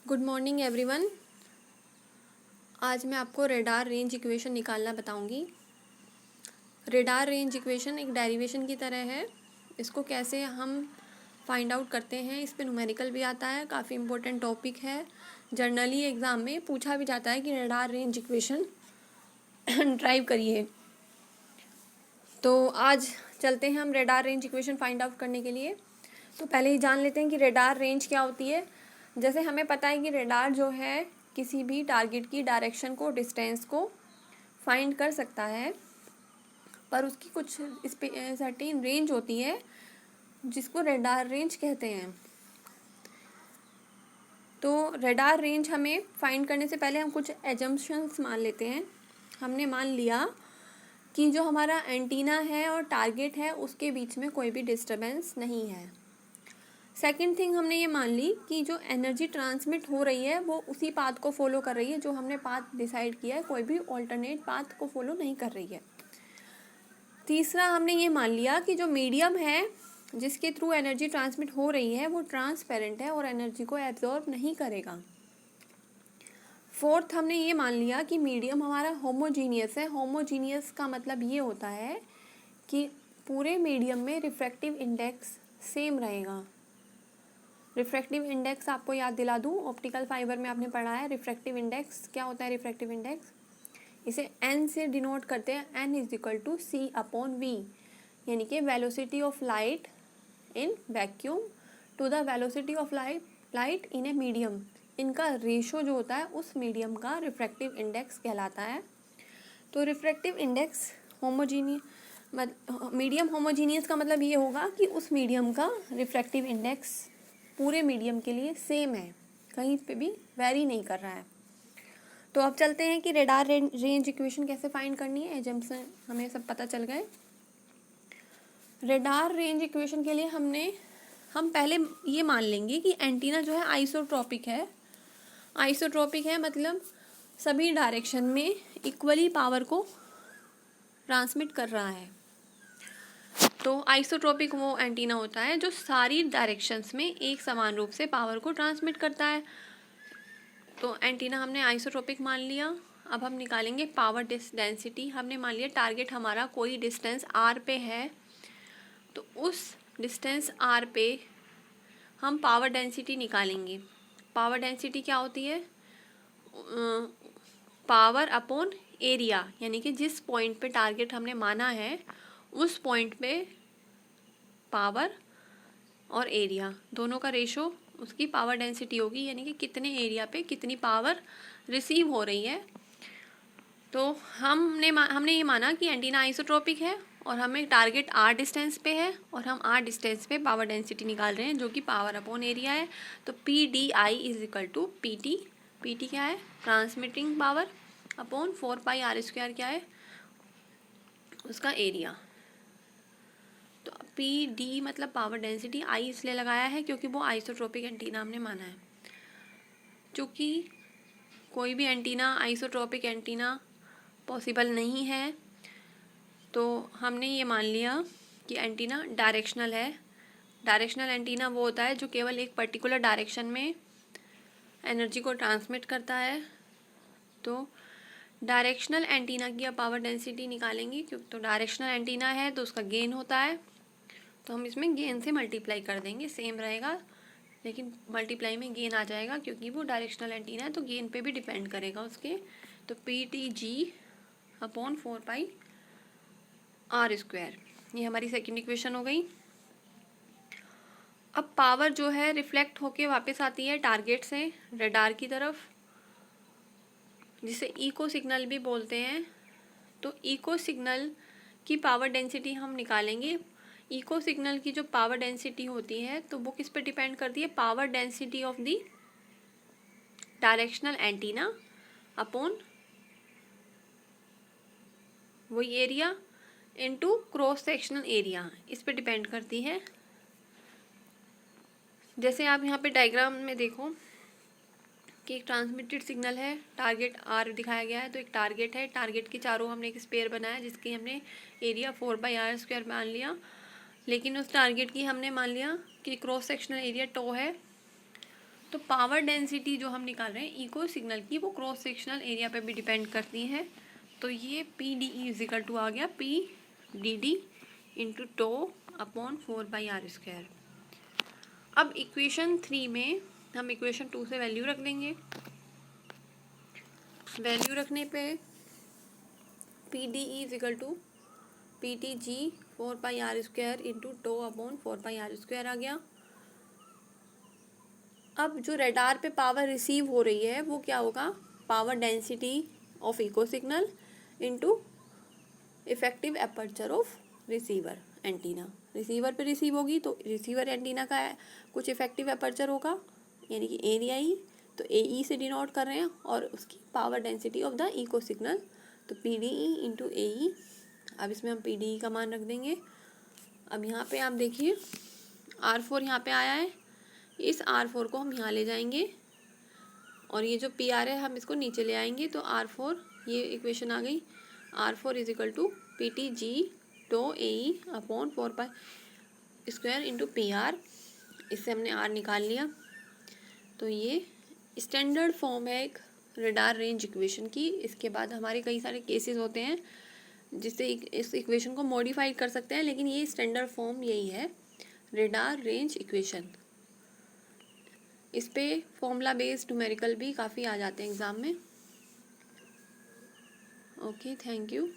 Good morning everyone. आज मैं आपको रेडार रेंज इक्वेशन निकालना बताऊंगी। रेडार रेंज इक्वेशन एक डेरिवेशन की तरह है। इसको कैसे हम फाइंड आउट करते हैं, इस पे न्यूमेरिकल भी आता है। काफ़ी इंपॉर्टेंट टॉपिक है। जर्नली एग्ज़ाम में पूछा भी जाता है कि रेडार रेंज इक्वेशन ड्राइव करिए। तो आज चलते हैं हम radar range equation find out करने के लिए। तो पहले ही जान लेते हैं कि रेडार रेंज क्या होती है। जैसे हमें पता है कि रेडार जो है किसी भी टारगेट की डायरेक्शन को, डिस्टेंस को फाइंड कर सकता है, पर उसकी कुछ सर्टेन रेंज होती है जिसको रेडार रेंज कहते हैं। तो रेडार रेंज हमें फाइंड करने से पहले हम कुछ एजम्पशंस मान लेते हैं। हमने मान लिया कि जो हमारा एंटीना है और टारगेट है उसके बीच में कोई भी डिस्टर्बेंस नहीं है। सेकंड थिंग, हमने ये मान ली कि जो एनर्जी ट्रांसमिट हो रही है वो उसी पाथ को फॉलो कर रही है जो हमने पाथ डिसाइड किया है, कोई भी ऑल्टरनेट पाथ को फॉलो नहीं कर रही है। तीसरा, हमने ये मान लिया कि जो मीडियम है जिसके थ्रू एनर्जी ट्रांसमिट हो रही है वो ट्रांसपेरेंट है और एनर्जी को एब्जॉर्ब नहीं करेगा। फोर्थ, हमने ये मान लिया कि मीडियम हमारा होमोजीनियस है। होमोजीनियस का मतलब ये होता है कि पूरे मीडियम में रिफ्रैक्टिव इंडेक्स सेम रहेगा। रिफ्रैक्टिव इंडेक्स आपको याद दिला दूँ, ऑप्टिकल फाइबर में आपने पढ़ा है रिफ्रैक्टिव इंडेक्स क्या होता है। रिफ्रैक्टिव इंडेक्स इसे n से डिनोट करते हैं। n is equal to c/v, यानी कि velocity of light in vacuum to the velocity of light in a medium. इनका रेशो जो होता है उस मीडियम का रिफ्रैक्टिव इंडेक्स कहलाता है। तो रिफ्रैक्टिव इंडेक्स मीडियम होमोजीनियस का मतलब ये होगा कि उस मीडियम का रिफ्रैक्टिव इंडेक्स पूरे मीडियम के लिए सेम है, कहीं पे भी वेरी नहीं कर रहा है। तो अब चलते हैं कि रेडार रेंज इक्वेशन कैसे फाइंड करनी है। एजम्पशन हमें सब पता चल गए। रेडार रेंज इक्वेशन के लिए हम पहले ये मान लेंगे कि एंटीना जो है आइसोट्रॉपिक है। आइसोट्रॉपिक है मतलब सभी डायरेक्शन में इक्वली पावर को ट्रांसमिट कर रहा है। तो आइसोट्रॉपिक वो एंटीना होता है जो सारी डायरेक्शंस में एक समान रूप से पावर को ट्रांसमिट करता है। तो एंटीना हमने आइसोट्रॉपिक मान लिया। अब हम निकालेंगे पावर डेंसिटी। हमने मान लिया टारगेट हमारा कोई डिस्टेंस r पे है, तो उस डिस्टेंस r पे हम पावर डेंसिटी निकालेंगे। पावर डेंसिटी क्या होती है? पावर अपॉन एरिया, यानी कि जिस पॉइंट पे टारगेट हमने माना है उस पॉइंट पे पावर और एरिया दोनों का रेशो उसकी पावर डेंसिटी होगी, यानी कि कितने एरिया पे कितनी पावर रिसीव हो रही है। तो हमने ये माना कि एंटीना आइसोट्रॉपिक है और हमें टारगेट r डिस्टेंस पे है और हम r डिस्टेंस पे पावर डेंसिटी निकाल रहे हैं जो कि पावर अपॉन एरिया है। तो PDI is equal to PT। PT क्या है? ट्रांसमिटिंग पावर अपॉन 4πr² क्या है? उसका एरिया। तो PD मतलब पावर डेंसिटी, I इसलिए लगाया है क्योंकि वो आइसोट्रॉपिक एंटीना हमने माना है। चूँकि कोई भी एंटीना आइसोट्रॉपिक एंटीना पॉसिबल नहीं है, तो हमने ये मान लिया कि एंटीना डायरेक्शनल है। डायरेक्शनल एंटीना वो होता है जो केवल एक पर्टिकुलर डायरेक्शन में एनर्जी को ट्रांसमिट करता है। तो डायरेक्शनल एंटीना की अब पावर डेंसिटी निकालेंगे, क्योंकि तो डायरेक्शनल एंटीना है तो उसका गेन होता है, तो हम इसमें गेन से मल्टीप्लाई कर देंगे। सेम रहेगा लेकिन मल्टीप्लाई में गेन आ जाएगा क्योंकि वो डायरेक्शनल एंटीना है, तो गेन पे भी डिपेंड करेगा उसके। तो PTG अपॉन 4πr², ये हमारी सेकंड इक्वेशन हो गई। अब पावर जो है रिफ्लेक्ट होके वापस आती है टारगेट से रेडार की तरफ, जिसे इको सिग्नल भी बोलते हैं। तो इको सिग्नल की पावर डेंसिटी हम निकालेंगे। इको सिग्नल की जो पावर डेंसिटी होती है तो वो किस पे डिपेंड करती है? Power density of the directional antenna upon वही area into cross sectional area, इस पे डिपेंड करती है। जैसे आप यहाँ पे डायग्राम में देखो कि एक ट्रांसमिटेड सिग्नल है, टारगेट R दिखाया गया है। तो एक टारगेट है, टारगेट के चारों हमने एक स्पेयर बनाया जिसकी हमने एरिया 4πr² मान लिया। लेकिन उस टारगेट की हमने मान लिया कि क्रॉस सेक्शनल एरिया टो है, तो पावर डेंसिटी जो हम निकाल रहे हैं इको सिग्नल की, वो क्रॉस सेक्शनल एरिया पे भी डिपेंड करती है। तो ये P D E is equal to आ गया पी डी डी इंटू टो अपॉन 4/r²। अब इक्वेशन 3 में हम इक्वेशन 2 से वैल्यू रख देंगे। वैल्यू रखने पे P D E is equal to P T G 4/r² into टो अपॉन 4/r² आ गया। अब जो रडार पे पावर रिसीव हो रही है वो क्या होगा, power density of echo signal into effective aperture of receiver antenna. Receiver पे रिसीव होगी तो रिसीवर एंटीना का कुछ इफेक्टिव एपर्चर होगा, यानी कि एरिया ई, तो ए ई से डिनोट कर रहे हैं, और उसकी power density of the echo signal, तो P D E into A E. अब इसमें हम पी डी ई का मान रख देंगे। अब यहाँ पे आप देखिए R4 यहाँ पे आया है, इस R4 को हम यहाँ ले जाएंगे और ये जो PR है हम इसको नीचे ले आएंगे, तो R4 ये इक्वेशन आ गई, R4 is equal to P T G टो A E upon 4/² into PR। इससे हमने R निकाल लिया। तो ये स्टैंडर्ड फॉर्म है एक रडार रेंज इक्वेशन की। इसके बाद हमारे कई सारे केसेस होते हैं जिससे इस इक्वेशन को मॉडिफाई कर सकते हैं, लेकिन ये स्टैंडर्ड फॉर्म यही है, रडार रेंज इक्वेशन। इस पे फॉर्मूला बेस्ड न्यूमेरिकल भी काफ़ी आ जाते हैं एग्ज़ाम में। Okay, thank you.